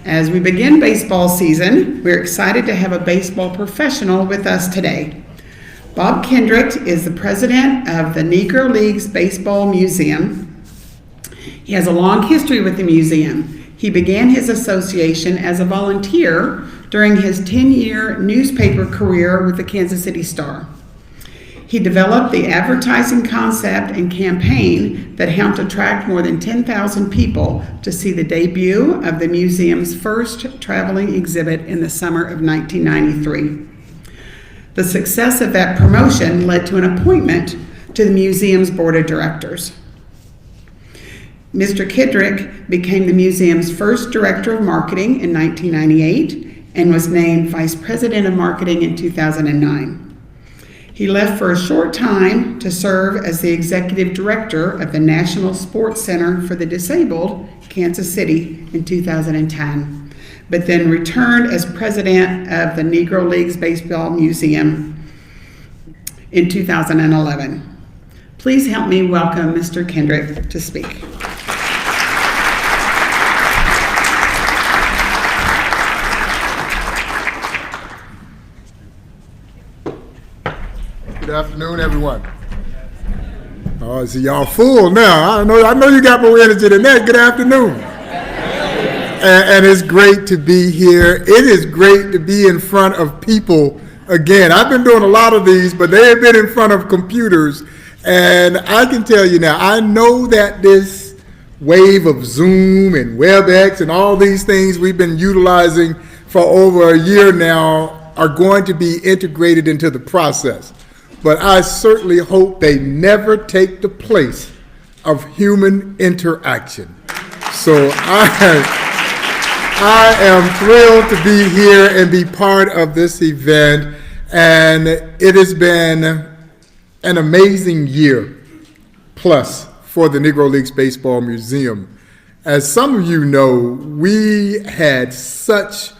As we begin baseball season, we're excited to have a baseball professional with us today. Bob Kendrick is the president of the Negro Leagues Baseball Museum. He has a long history with the museum. He began his association as a volunteer during his 10-year newspaper career with the Kansas City Star. He developed the advertising concept and campaign that helped attract more than 10,000 people to see the debut of the museum's first traveling exhibit in the summer of 1993. The success of that promotion led to an appointment to the museum's board of directors. Mr. Kendrick became the museum's first director of marketing in 1998 and was named vice president of marketing in 2009. He left for a short time to serve as the executive director of the National Sports Center for the Disabled, Kansas City, in 2010, but then returned as president of the Negro Leagues Baseball Museum in 2011. Please help me welcome Mr. Kendrick to speak. Good afternoon, everyone. Oh, see, y'all full now. I know you got more energy than that. Good afternoon. And it's great to be here. It is great to be in front of people again. I've been doing a lot of these, but they have been in front of computers. And I can tell you now, I know that this wave of Zoom and WebEx and all these things we've been utilizing for over a year now are going to be integrated into the process. But I certainly hope they never take the place of human interaction. So I am thrilled to be here and be part of this event, and it has been an amazing year plus for the Negro Leagues Baseball Museum. As some of you know, we had such,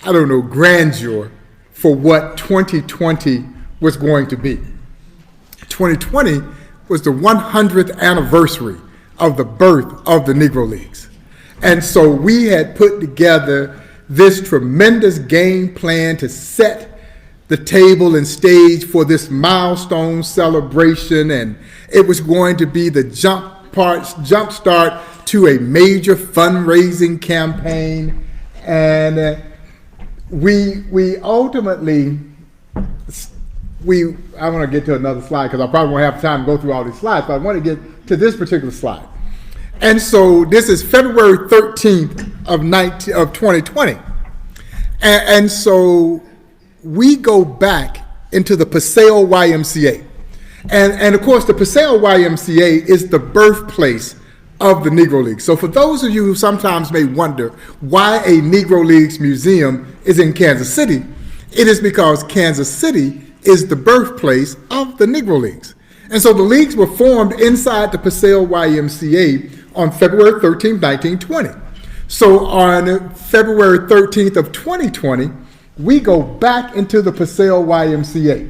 grandeur for what 2020 was going to be. 2020 was the 100th anniversary of the birth of the Negro Leagues. And so we had put together this tremendous game plan to set the table and stage for this milestone celebration, and it was going to be the jump start to a major fundraising campaign. And we ultimately, I want to get to another slide because I probably won't have time to go through all these slides, but I want to get to this particular slide. And so this is February 13th of 2020. And so we go back into the Paseo YMCA. And of course, the Paseo YMCA is the birthplace of the Negro Leagues. So for those of you who sometimes may wonder why a Negro Leagues museum is in Kansas City, it is because Kansas City is the birthplace of the Negro Leagues. And so the leagues were formed inside the Paseo YMCA on February 13, 1920. So on February 13th of 2020, we go back into the Paseo YMCA.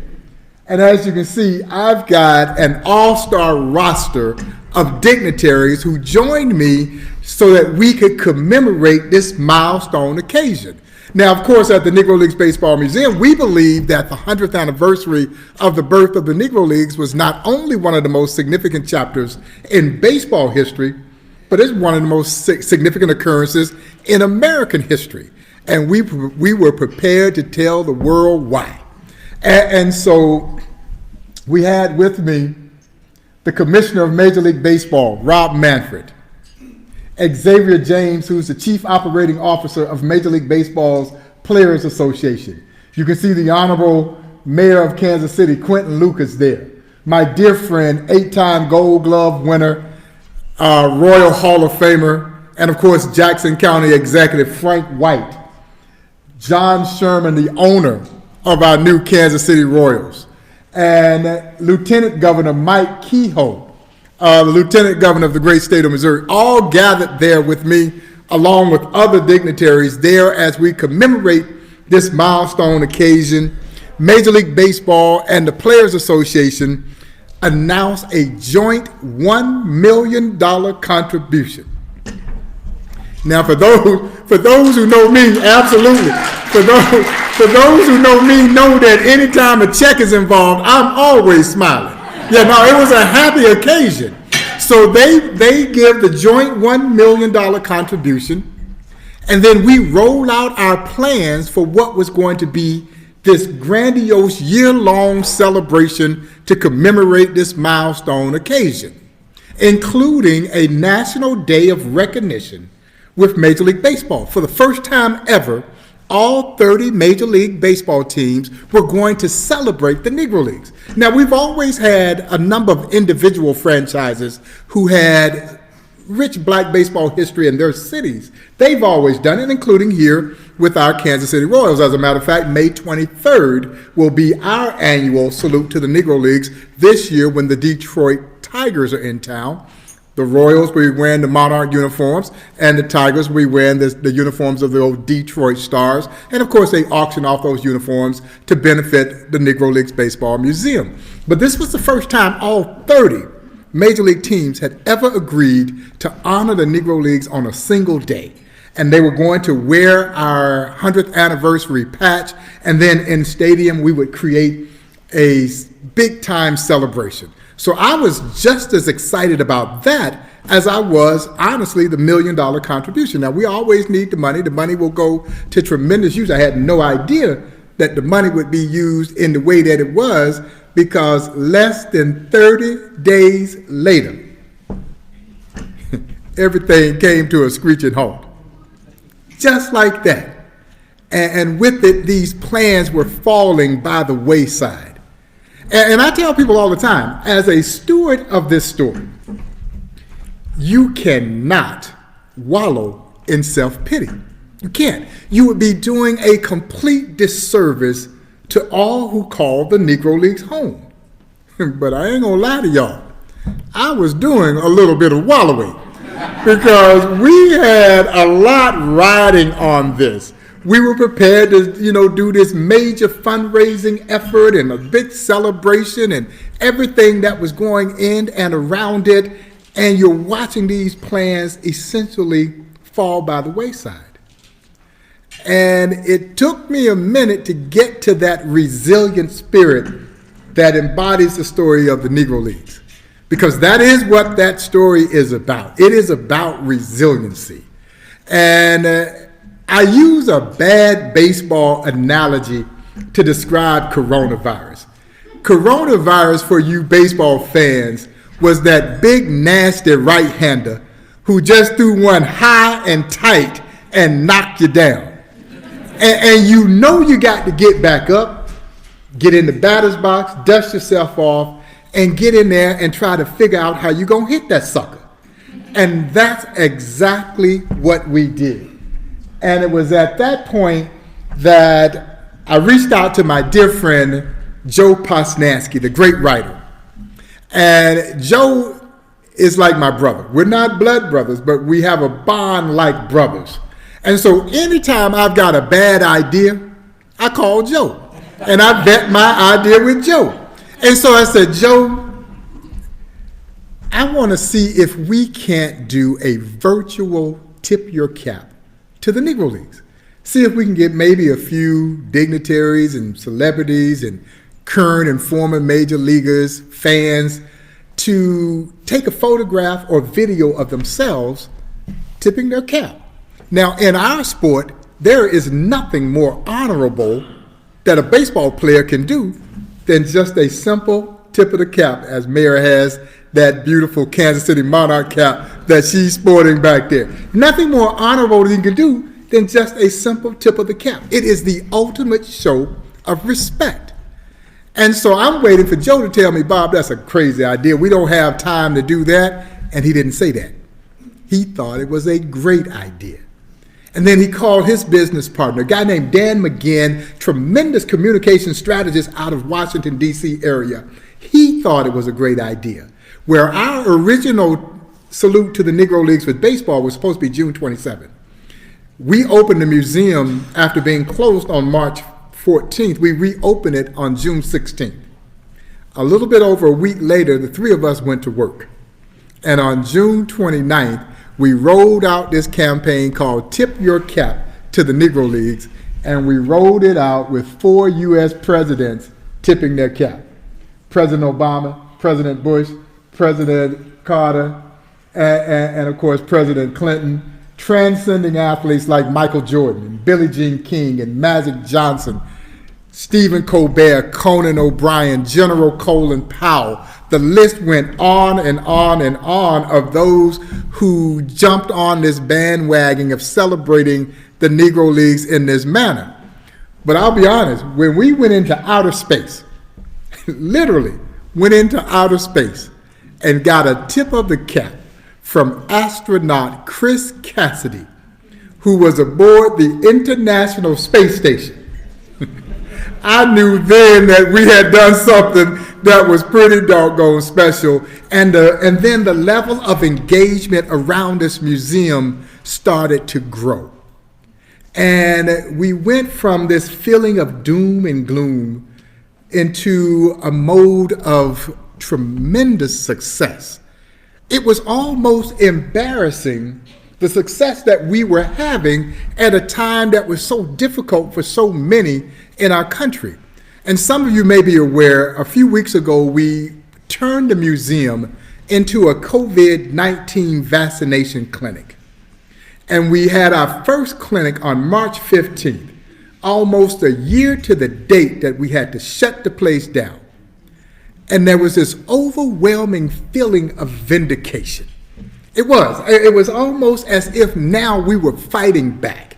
And as you can see, I've got an all-star roster of dignitaries who joined me so that we could commemorate this milestone occasion. Now, of course, at the Negro Leagues Baseball Museum, we believe that the 100th anniversary of the birth of the Negro Leagues was not only one of the most significant chapters in baseball history, but it's one of the most significant occurrences in American history. And we were prepared to tell the world why. And so we had with me the Commissioner of Major League Baseball, Rob Manfred, Xavier James, who's the Chief Operating Officer of Major League Baseball's Players Association. You can see the Honorable Mayor of Kansas City, Quentin Lucas, there. My dear friend, 8-time Gold Glove winner, Royal Hall of Famer, and of course, Jackson County Executive Frank White. John Sherman, the owner of our new Kansas City Royals. And Lieutenant Governor Mike Kehoe, the Lieutenant Governor of the great state of Missouri, all gathered there with me, along with other dignitaries there as we commemorate this milestone occasion. Major League Baseball and the Players Association announced a joint $1 million contribution. Now, for those who know me, absolutely. For those who know me, know that anytime a check is involved, I'm always smiling. Yeah, no, it was a happy occasion. So they give the joint $1 million contribution, and then we roll out our plans for what was going to be this grandiose year-long celebration to commemorate this milestone occasion, including a National Day of Recognition with Major League Baseball. For the first time ever, all 30 Major League Baseball teams were going to celebrate the Negro Leagues. Now, we've always had a number of individual franchises who had rich black baseball history in their cities. They've always done it, including here with our Kansas City Royals. As a matter of fact, May 23rd will be our annual salute to the Negro Leagues this year when the Detroit Tigers are in town. The Royals will be wearing the Monarch uniforms, and the Tigers will be wearing the uniforms of the old Detroit Stars. And of course, they auction off those uniforms to benefit the Negro Leagues Baseball Museum. But this was the first time all 30 Major League teams had ever agreed to honor the Negro Leagues on a single day. And they were going to wear our 100th anniversary patch, and then in stadium we would create a big-time celebration. So I was just as excited about that as I was, honestly, the $1 million contribution. Now, we always need the money. The money will go to tremendous use. I had no idea that the money would be used in the way that it was, because less than 30 days later, everything came to a screeching halt. Just like that. And with it, these plans were falling by the wayside. And I tell people all the time, as a steward of this story, you cannot wallow in self-pity. You can't. You would be doing a complete disservice to all who call the Negro Leagues home. But I ain't gonna lie to y'all, I was doing a little bit of wallowing because we had a lot riding on this. We were prepared to, do this major fundraising effort and a big celebration and everything that was going in and around it, and you're watching these plans essentially fall by the wayside. And it took me a minute to get to that resilient spirit that embodies the story of the Negro Leagues, because that is what that story is about. It is about resiliency. And I use a bad baseball analogy to describe coronavirus. Coronavirus, for you baseball fans, was that big, nasty right-hander who just threw one high and tight and knocked you down. And you got to get back up, get in the batter's box, dust yourself off, and get in there and try to figure out how you're going to hit that sucker. And that's exactly what we did. And it was at that point that I reached out to my dear friend, Joe Posnanski, the great writer. And Joe is like my brother. We're not blood brothers, but we have a bond like brothers. And so anytime I've got a bad idea, I call Joe. And I vet my idea with Joe. And so I said, Joe, I want to see if we can't do a virtual tip your cap to the Negro Leagues. See if we can get maybe a few dignitaries and celebrities and current and former major leaguers, fans, to take a photograph or video of themselves tipping their cap. Now, in our sport, there is nothing more honorable that a baseball player can do than just a simple tip of the cap, as Mayor has that beautiful Kansas City Monarch cap that she's sporting back there. Nothing more honorable than you can do than just a simple tip of the cap. It is the ultimate show of respect. And so I'm waiting for Joe to tell me, Bob, that's a crazy idea. We don't have time to do that. And he didn't say that. He thought it was a great idea. And then he called his business partner, a guy named Dan McGinn, tremendous communication strategist out of Washington, D.C. area. He thought it was a great idea. Where our original salute to the Negro Leagues with baseball was supposed to be June 27th. We opened the museum after being closed on March 14th. We reopened it on June 16th. A little bit over a week later, the three of us went to work. And on June 29th, we rolled out this campaign called Tip Your Cap to the Negro Leagues, and we rolled it out with 4 U.S. presidents tipping their cap. President Obama, President Bush, President Carter, and of course President Clinton, transcending athletes like Michael Jordan and Billie Jean King and Magic Johnson, Stephen Colbert, Conan O'Brien, General Colin Powell. The list went on and on and on of those who jumped on this bandwagon of celebrating the Negro Leagues in this manner. But I'll be honest, when we went into outer space, literally went into outer space and got a tip of the cap from astronaut Chris Cassidy, who was aboard the International Space Station, I knew then that we had done something that was pretty doggone special. And then the level of engagement around this museum started to grow. And we went from this feeling of doom and gloom into a mode of tremendous success. It was almost embarrassing, the success that we were having at a time that was so difficult for so many in our country. And some of you may be aware, a few weeks ago, we turned the museum into a COVID-19 vaccination clinic. And we had our first clinic on March 15th, almost a year to the date that we had to shut the place down. And there was this overwhelming feeling of vindication. It was almost as if now we were fighting back.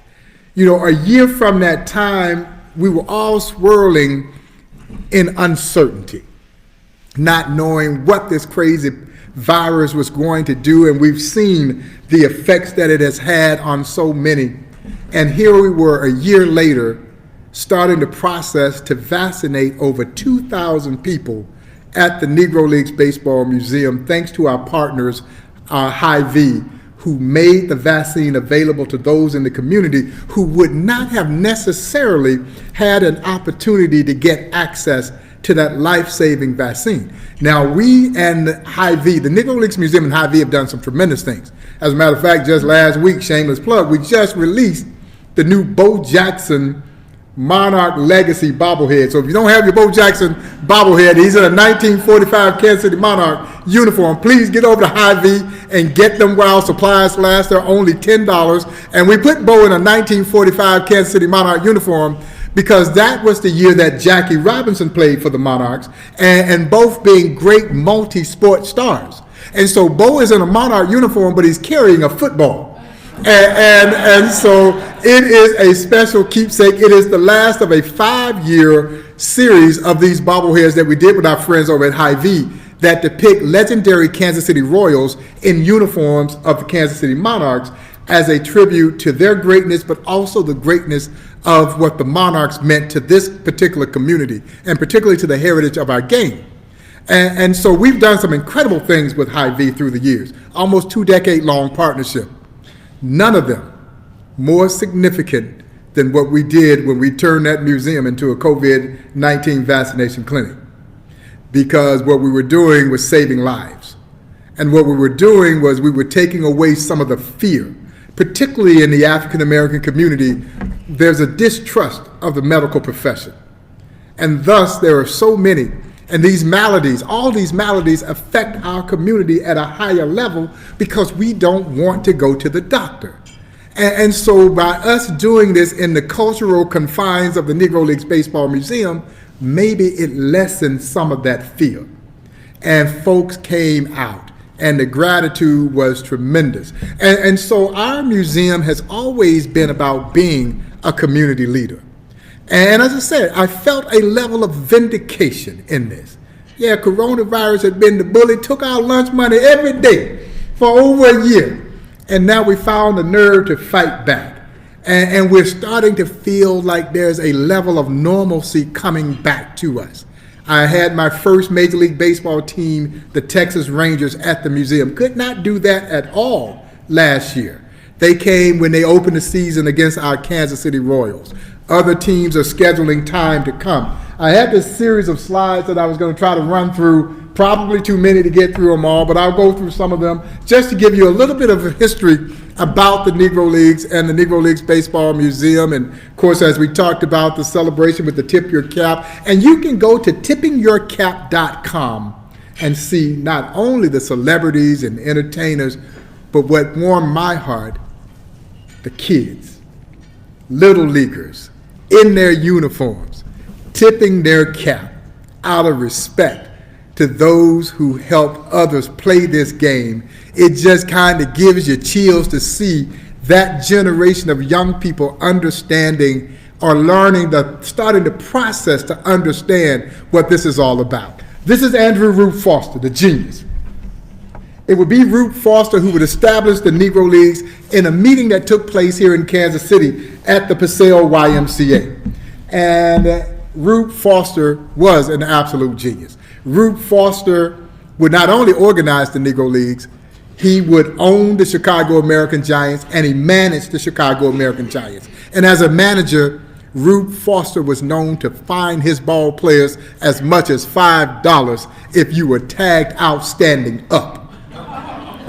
You know, a year from that time, we were all swirling in uncertainty, not knowing what this crazy virus was going to do, and we've seen the effects that it has had on so many. And here we were a year later, starting the process to vaccinate over 2,000 people at the Negro Leagues Baseball Museum, thanks to our partners, Hy-Vee, who made the vaccine available to those in the community who would not have necessarily had an opportunity to get access to that life-saving vaccine. Now, we and Hy-Vee, the Negro Leagues Museum and Hy-Vee have done some tremendous things. As a matter of fact, just last week, shameless plug, we just released the new Bo Jackson Monarch Legacy bobblehead. So if you don't have your Bo Jackson bobblehead, he's in a 1945 Kansas City Monarch uniform. Please get over to Hy-Vee and get them while supplies last. They're only $10. And we put Bo in a 1945 Kansas City Monarch uniform because that was the year that Jackie Robinson played for the Monarchs, and both being great multi-sport stars. And so Bo is in a Monarch uniform, but he's carrying a football. And so it is a special keepsake. It is the last of a 5-year series of these bobbleheads that we did with our friends over at Hy-Vee that depict legendary Kansas City Royals in uniforms of the Kansas City Monarchs as a tribute to their greatness, but also the greatness of what the Monarchs meant to this particular community, and particularly to the heritage of our game. And so we've done some incredible things with Hy-Vee through the years, almost 2-decade-long partnership. None of them more significant than what we did when we turned that museum into a COVID-19 vaccination clinic. Because what we were doing was saving lives. And what we were doing was we were taking away some of the fear. Particularly in the African American community, there's a distrust of the medical profession. And thus there are so many. And these maladies, all these maladies affect our community at a higher level because we don't want to go to the doctor. And so by us doing this in the cultural confines of the Negro Leagues Baseball Museum, maybe it lessened some of that fear. And folks came out, and the gratitude was tremendous. And so our museum has always been about being a community leader. And as I said, I felt a level of vindication in this. Yeah, coronavirus had been the bully, took our lunch money every day for over a year. And now we found the nerve to fight back. And we're starting to feel like there's a level of normalcy coming back to us. I had my first Major League Baseball team, the Texas Rangers, at the museum. Could not do that at all last year. They came when they opened the season against our Kansas City Royals. Other teams are scheduling time to come. I had this series of slides that I was going to try to run through probably too many to get through them all, but I'll go through some of them just to give you a little bit of a history about the Negro Leagues and the Negro Leagues Baseball Museum. And of course, as we talked about, the celebration with the Tip Your Cap. And you can go to tippingyourcap.com and see not only the celebrities and entertainers, but what warmed my heart, the kids, little leaguers, in their uniforms, tipping their cap out of respect to those who help others play this game. It just kind of gives you chills to see that generation of young people understanding or starting the process to understand what this is all about. This is Andrew Root Foster, the genius. It would be Root Foster who would establish the Negro Leagues in a meeting that took place here in Kansas City at the Paseo YMCA. And Root Foster was an absolute genius. Root Foster would not only organize the Negro Leagues, he would own the Chicago American Giants, and he managed the Chicago American Giants. And as a manager, Root Foster was known to fine his ball players as much as $5 if you were tagged out standing up.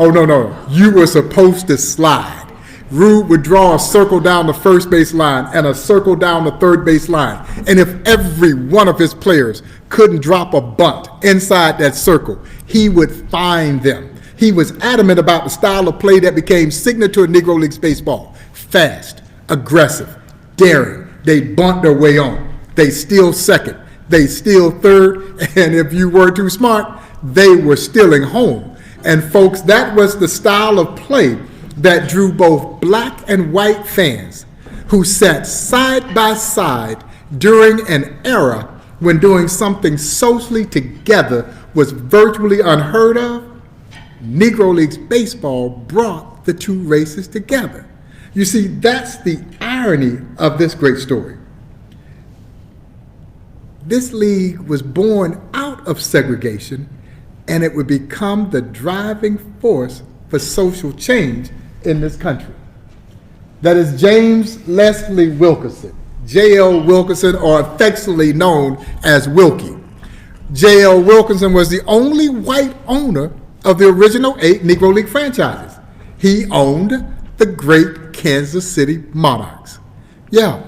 Oh, no, you were supposed to slide. Root would draw a circle down the first base line and a circle down the third base line. And if every one of his players couldn't drop a bunt inside that circle, he would fine them. He was adamant about the style of play that became signature of Negro Leagues baseball. Fast, aggressive, daring. They bunt their way on. They steal second. They steal third. And if you were too smart, they were stealing home. And folks, that was the style of play that drew both black and white fans who sat side by side during an era when doing something socially together was virtually unheard of. Negro Leagues baseball brought the two races together. You see, that's the irony of this great story. This league was born out of segregation, and it would become the driving force for social change in this country. That is James Leslie Wilkerson, J.L. Wilkerson, or affectionately known as Wilkie. J.L. Wilkerson was the only white owner of the original 8 Negro League franchises. He owned the great Kansas City Monarchs. Yeah,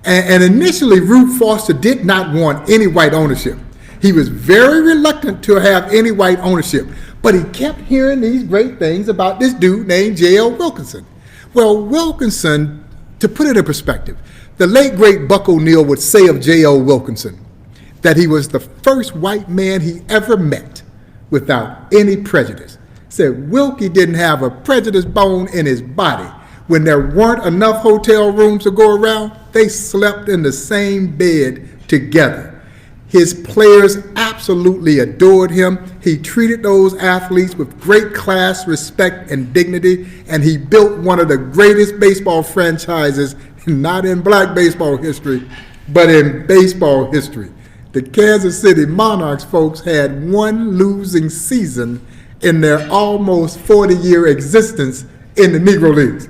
and initially Root Foster did not want any white ownership. He was very reluctant to have any white ownership, but he kept hearing these great things about this dude named J.L. Wilkinson. Well, Wilkinson, to put it in perspective, the late great Buck O'Neill would say of J.L. Wilkinson that he was the first white man he ever met without any prejudice. Said Wilkie didn't have a prejudice bone in his body. When there weren't enough hotel rooms to go around, they slept in the same bed together. His players absolutely adored him. He treated those athletes with great class, respect, and dignity, and he built one of the greatest baseball franchises, not in black baseball history, but in baseball history. The Kansas City Monarchs, folks, had one losing season in their almost 40-year existence in the Negro Leagues.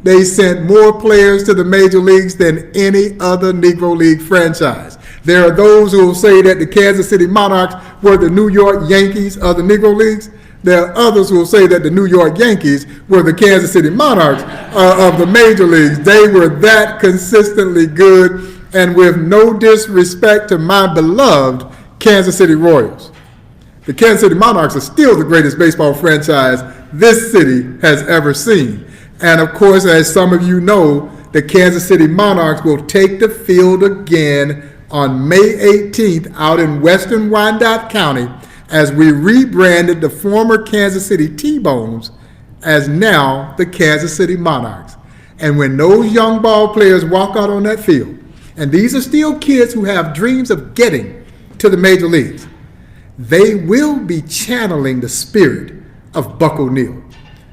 They sent more players to the major leagues than any other Negro League franchise. There are those who will say that the Kansas City Monarchs were the New York Yankees of the Negro Leagues. There are others who will say that the New York Yankees were the Kansas City Monarchs of the major leagues. They were that consistently good, and with no disrespect to my beloved Kansas City Royals, the Kansas City Monarchs are still the greatest baseball franchise this city has ever seen. And of course, as some of you know, the Kansas City Monarchs will take the field again on May 18th out in western Wyandotte County as we rebranded the former Kansas City T-Bones as now the Kansas City Monarchs. And when those young ball players walk out on that field, and these are still kids who have dreams of getting to the major leagues, they will be channeling the spirit of Buck O'Neill,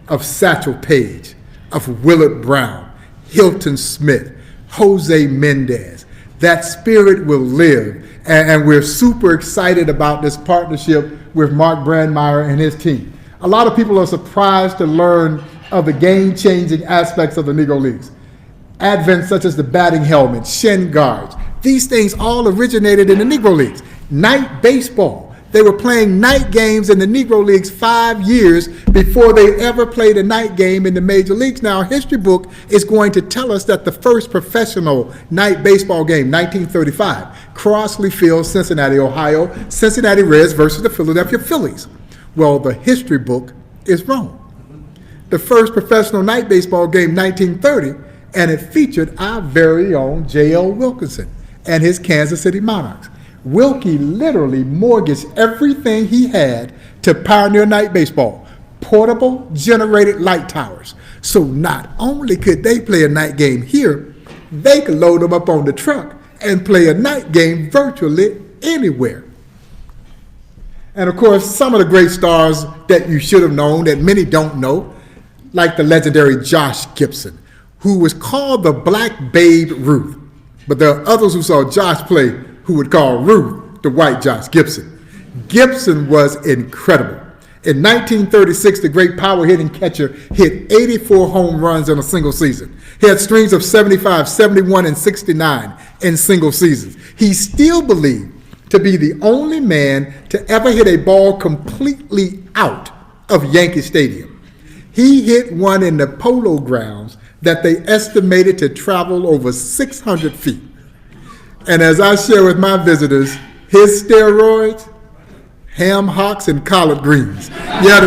of Satchel Paige, of Willard Brown, Hilton Smith, Jose Mendez. That spirit will live, and we're super excited about this partnership with Mark Brandmeier and his team. A lot of people are surprised to learn of the game-changing aspects of the Negro Leagues. Advents such as the batting helmet, shin guards, these things all originated in the Negro Leagues. Night baseball, They were playing night games in the Negro Leagues 5 years before they ever played a night game in the major leagues. Now, our history book is going to tell us that the first professional night baseball game, 1935, Crossley Field, Cincinnati, Ohio, Cincinnati Reds versus the Philadelphia Phillies. Well, the history book is wrong. The first professional night baseball game, 1930, and it featured our very own J.L. Wilkinson and his Kansas City Monarchs. Wilkie literally mortgaged everything he had to pioneer night baseball, portable generated light towers. So not only could they play a night game here, they could load them up on the truck and play a night game virtually anywhere. And of course, some of the great stars that you should have known that many don't know, like the legendary Josh Gibson, who was called the Black Babe Ruth. But there are others who saw Josh play who would call Ruth the white Josh Gibson. Gibson was incredible. In 1936, the great power hitting catcher hit 84 home runs in a single season. He had strings of 75, 71, and 69 in single seasons. He's still believed to be the only man to ever hit a ball completely out of Yankee Stadium. He hit one in the Polo Grounds that they estimated to travel over 600 feet. And as I share with my visitors, his steroids, ham hocks and collard greens. Yeah,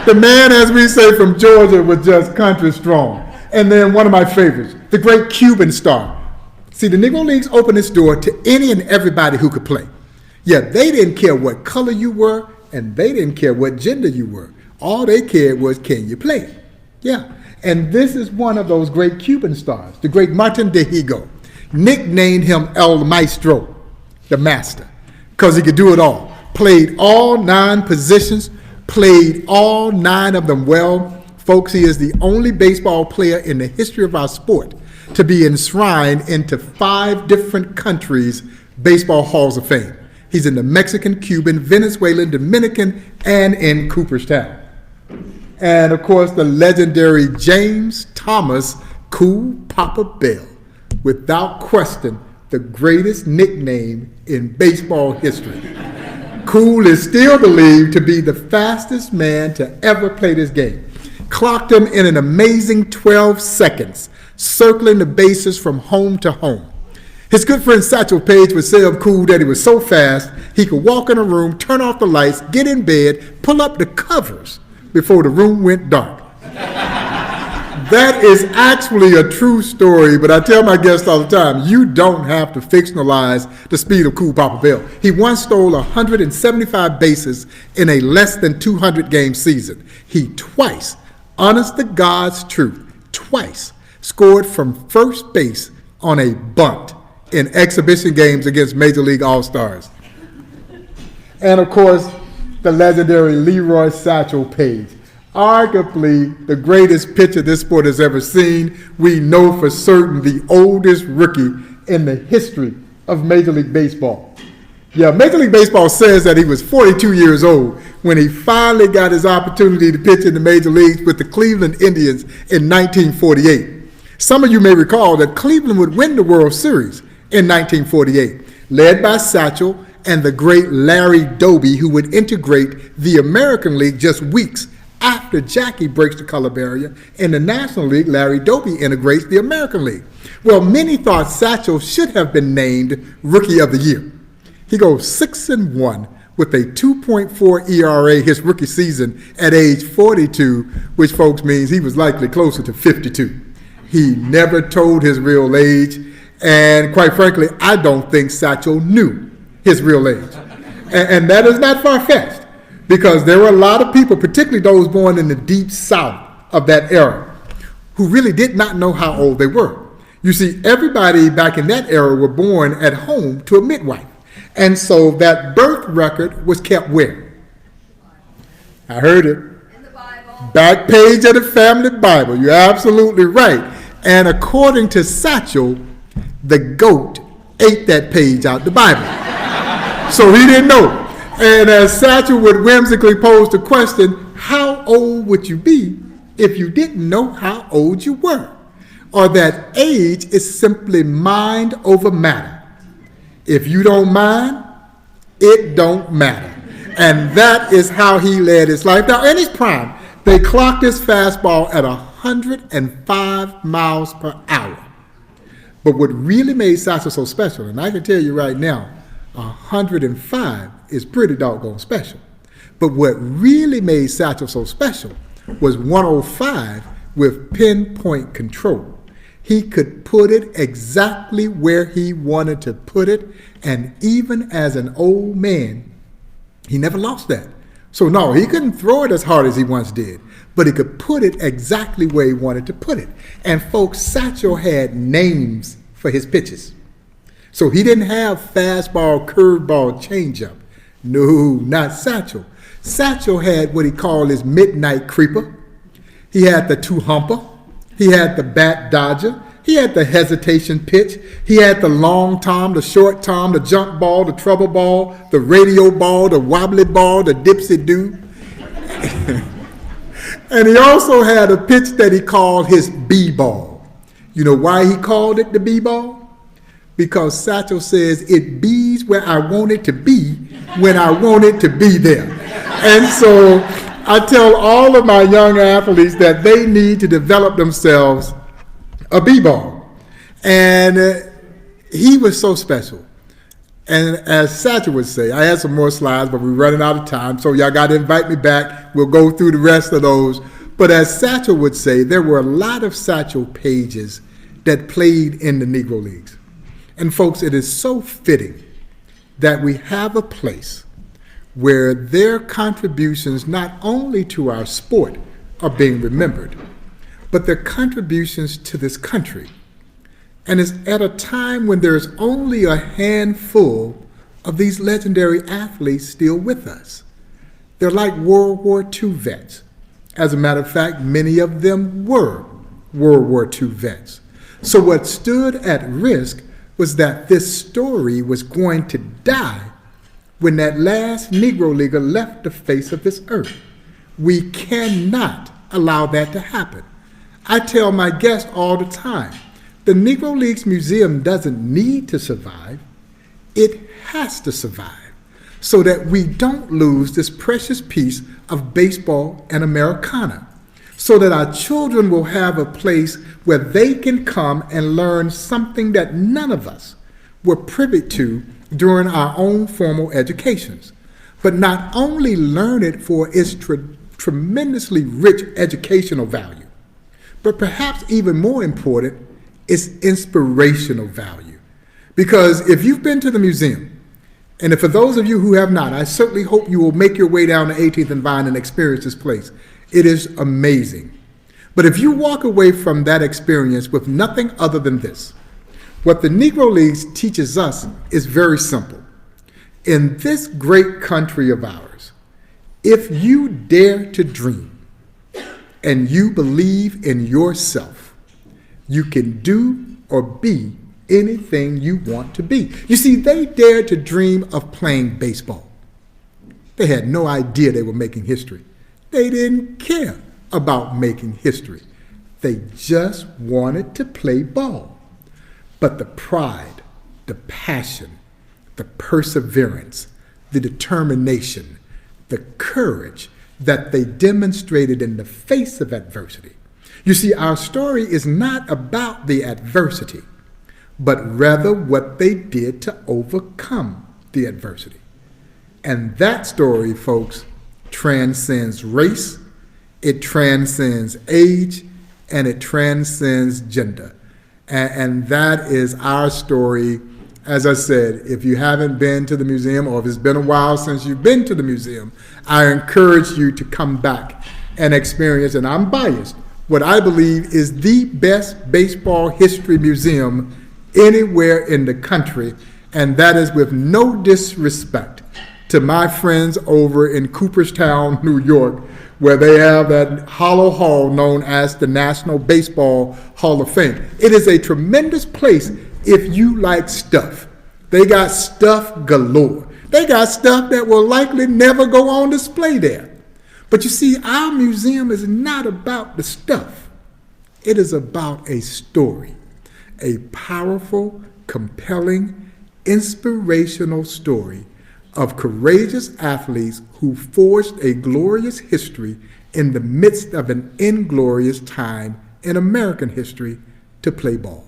the man, as we say from Georgia, was just country strong. And then one of my favorites, the great Cuban star. See, the Negro Leagues opened its door to any and everybody who could play. Yeah, they didn't care what color you were, and they didn't care what gender you were. All they cared was, can you play? Yeah, and this is one of those great Cuban stars, the great Martin de Higo. Nicknamed him El Maestro, the master, because he could do it all. Played all 9 positions, played all 9 of them well. Folks, he is the only baseball player in the history of our sport to be enshrined into 5 different countries' baseball halls of fame. He's in the Mexican, Cuban, Venezuelan, Dominican, and in Cooperstown. And of course, the legendary James Thomas Cool Papa Bell. Without question, the greatest nickname in baseball history. Cool is still believed to be the fastest man to ever play this game. Clocked him in an amazing 12 seconds, circling the bases from home to home. His good friend Satchel Paige would say of Cool that he was so fast, he could walk in a room, turn off the lights, get in bed, pull up the covers before the room went dark. That is actually a true story, but I tell my guests all the time, you don't have to fictionalize the speed of Cool Papa Bell. He once stole 175 bases in a less than 200 game season. He twice, honest to God's truth, twice scored from first base on a bunt in exhibition games against Major League All-Stars. And of course, the legendary Leroy Satchel Paige. Arguably the greatest pitcher this sport has ever seen. We know for certain the oldest rookie in the history of Major League Baseball. Yeah, Major League Baseball says that he was 42 years old when he finally got his opportunity to pitch in the major leagues with the Cleveland Indians in 1948. Some of you may recall that Cleveland would win the World Series in 1948, led by Satchel and the great Larry Doby, who would integrate the American League just weeks after Jackie breaks the color barrier. In the National League, Larry Doby integrates the American League. Well, many thought Satchel should have been named Rookie of the Year. He goes 6-1 with a 2.4 ERA his rookie season at age 42, which folks means he was likely closer to 52. He never told his real age, and quite frankly, I don't think Satchel knew his real age. And that is not far-fetched, because there were a lot of people, particularly those born in the deep south of that era, who really did not know how old they were. You see, everybody back in that era were born at home to a midwife. And so that birth record was kept where? I heard it. In the Bible. Back page of the family Bible. You're absolutely right. And according to Satchel, the goat ate that page out the Bible. So he didn't know. And as Satchel would whimsically pose the question, how old would you be if you didn't know how old you were? Or that age is simply mind over matter. If you don't mind, it don't matter. And that is how he led his life. Now, in his prime, they clocked his fastball at 105 miles per hour. But what really made Satchel so special, and I can tell you right now, 105 is pretty doggone special. But what really made Satchel so special was 105 with pinpoint control. He could put it exactly where he wanted to put it, and even as an old man, he never lost that. So no, he couldn't throw it as hard as he once did, but he could put it exactly where he wanted to put it. And folks, Satchel had names for his pitches. So he didn't have fastball, curveball, changeup. No, not Satchel. Satchel had what he called his midnight creeper. He had the two-humper. He had the bat dodger. He had the hesitation pitch. He had the long tom, the short tom, the jump ball, the trouble ball, the radio ball, the wobbly ball, the dipsy-do. And he also had a pitch that he called his B-ball. You know why he called it the B-ball? Because Satchel says it bees where I want it to be when I want it to be there. And so I tell all of my young athletes that they need to develop themselves a b-ball. And he was so special. And as Satchel would say, I had some more slides, but we're running out of time, so y'all got to invite me back. We'll go through the rest of those. But as Satchel would say, there were a lot of Satchel pages that played in the Negro Leagues. And folks, it is so fitting that we have a place where their contributions not only to our sport are being remembered, but their contributions to this country. And it's at a time when there's only a handful of these legendary athletes still with us. They're like World War II vets. As a matter of fact, many of them were World War II vets. So what stood at risk was that this story was going to die when that last Negro Leaguer left the face of this earth. We cannot allow that to happen. I tell my guests all the time, the Negro Leagues Museum doesn't need to survive, it has to survive so that we don't lose this precious piece of baseball and Americana, so that our children will have a place where they can come and learn something that none of us were privy to during our own formal educations, but not only learn it for its tremendously rich educational value, but perhaps even more important, its inspirational value. Because if you've been to the museum, and if for those of you who have not, I certainly hope you will make your way down to 18th and Vine and experience this place. It is amazing. But if you walk away from that experience with nothing other than this, what the Negro Leagues teaches us is very simple. In this great country of ours, if you dare to dream and you believe in yourself, you can do or be anything you want to be. You see, they dared to dream of playing baseball. They had no idea they were making history. They didn't care about making history. They just wanted to play ball. But the pride, the passion, the perseverance, the determination, the courage that they demonstrated in the face of adversity. You see, our story is not about the adversity, but rather what they did to overcome the adversity. And that story, folks, transcends race, it transcends age, and it transcends gender. And that is our story. As I said, if you haven't been to the museum, or if it's been a while since you've been to the museum, I encourage you to come back and experience, and I'm biased, what I believe is the best baseball history museum anywhere in the country, and that is with no disrespect to my friends over in Cooperstown, New York, where they have that hollow hall known as the National Baseball Hall of Fame. It is a tremendous place if you like stuff. They got stuff galore. They got stuff that will likely never go on display there. But you see, our museum is not about the stuff. It is about a story, a powerful, compelling, inspirational story of courageous athletes who forged a glorious history in the midst of an inglorious time in American history to play ball.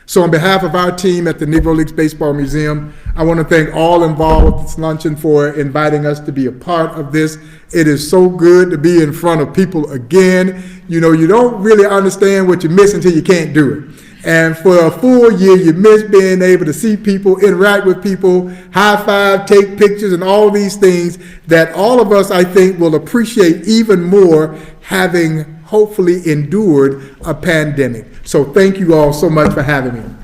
So on behalf of our team at the Negro Leagues Baseball Museum, I want to thank all involved with this luncheon for inviting us to be a part of this. It is so good to be in front of people again. You know, you don't really understand what you miss until you can't do it. And for a full year, you miss being able to see people, interact with people, high five, take pictures, and all these things that all of us, I think, will appreciate even more having hopefully endured a pandemic. So thank you all so much for having me.